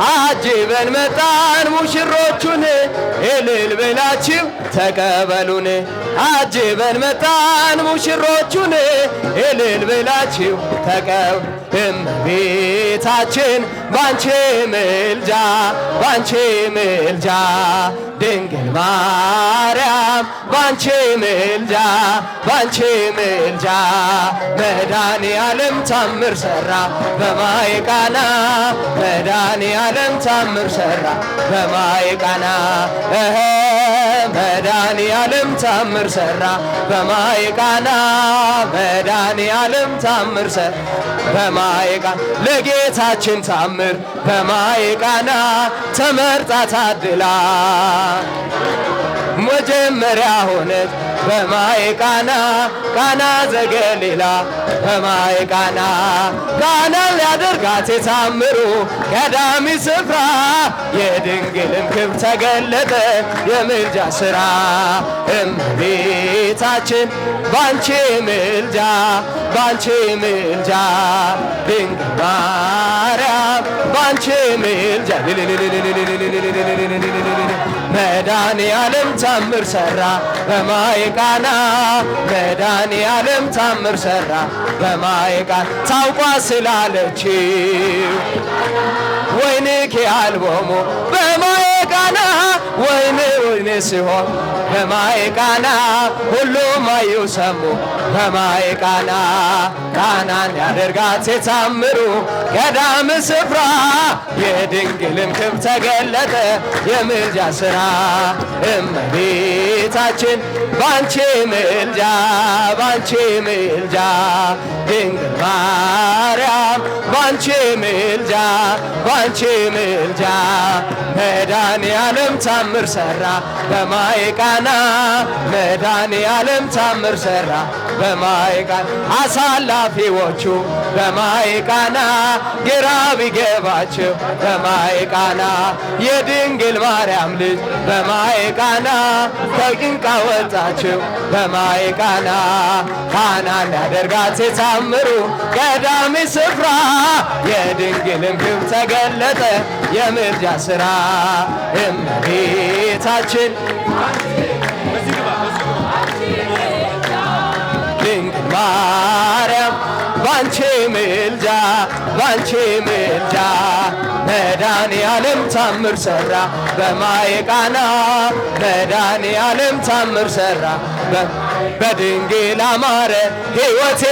አጅበን መጣን ሙሽሮቹን እልል ብላችሁ ተቀበሉን። አጅበን መጣን ሙሽሮቹን እልል ብላችሁ ተቀበሉ። እመቤታችን ባንቺ ምልጃ ባንቺ ምልጃ ድንግል ማርያም ባንቺ ምልጃ ባንቺ ምልጃ መድኃኔ ዓለም ታምር ሠራ በማየ ቃና መድኃኔ ዓለም ታምር ሠራ በማየ ቃና መድኃኔ ዓለም ታምር ሠራ በማየ ቃና መድኃኔ ዓለም ታምር ሠራ በማየ ቃና ለጌታችን ታምር በማየ ቃና ተመርጣ ታድላ መጀመሪያ ሆነች በማየ ቃና ቃና ዘገሊላ በማየ ቃና ቃና ሊያደርጋት የታምሩ ቀዳሚ ስፍራ የድንግልን ክብር ተገለጠ የምልጃ ሥራ እመቤታችን ባንቺ ምልጃ ባንቺ ምልጃ ድንግል ማርያም ባንቺ ምልጃ መድኃኔ ዓለም ታምር ሠራ በማየ ቃና መድኃኔ ዓለም ታምር ሠራ በማየ ቃና ታውቋ ስላለችው ወይንኪ አልቦሙ በማየ ቃና ወይን ሲሆን በማየ ቃና ሁሉም አዩ ሰሙ በማየ ቃና ቃናን ያደርጋት የታምሩ ቀዳሚ ስፍራ የድንግልን ክብር ተገለጠ የምልጃ ሥራ እመቤታችን ባንቺ ምልጃ ባንቺ ምልጃ ድንግል ማርያም ባንቺ ምልጃ ባንቺ ምልጃ መድኃኔ ዓለም ታምር ሠራ በማየ ቃና መድኃኔ ዓለም ታምር ሠራ በማየ ቃና አሳላፊዎቹ በማየ ቃና ግራ ቢገባቸው በማየ ቃና የድንግል ማርያም ልጅ በማየ ቃና ከጭንቅ አወጣቸው በማየ ቃና ቃናን ያደርጋት የታምሩ ቀዳሚ ስፍራ የድንግልን ክብር ተገለጠ የምልጃ ሥራ እመቤታችን ድንግል ማርያም ባንቺ ምልጃ ባንቺ ምልጃ መድኃኔ ዓለም ታምር ሠራ በማየ ቃና መድኃኔ ዓለም ታምር ሠራ በድንግል አማረ ሕይወቴ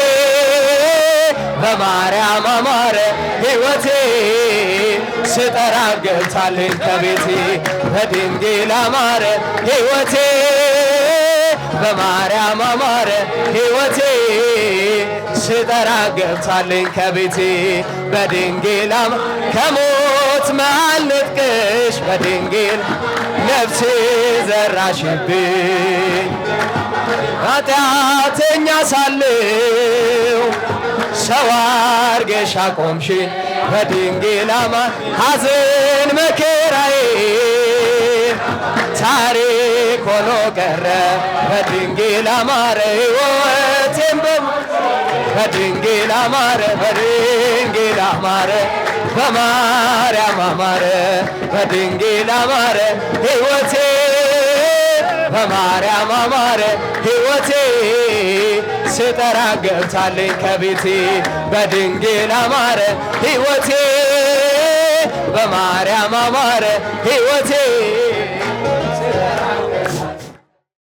በማርያም አማረ ሕይወቴ ስጠራ ገብታለች ከቤቴ በድንግል አማረ ሕይወቴ በማርያም አማረ ሕይወቴ ስጠራ ገብታለች ከቤቴ በድንግል ከሞት መሃል ነጥቀሽ በድንግል ነፍሴ ዘራሽብኝ ኃጢአተኛ ሳለሁ ሰው አድርገሽ አቆምሽኝ በድንግል ሐዘን መከራዬ ታሪክ ሆኖ ቀረ በድንግል አማረ ሕይወቴም በድንግል አማረ በድንግል አማረ በማርያም አማረ በድንግል አማረ ሕይወቴ በማርያም አማረ ሕይወቴ ስጠራ ገብታለች ከቤቴ በድንግል አማረ ሕይወቴ በማርያም አማረ ሕይወቴ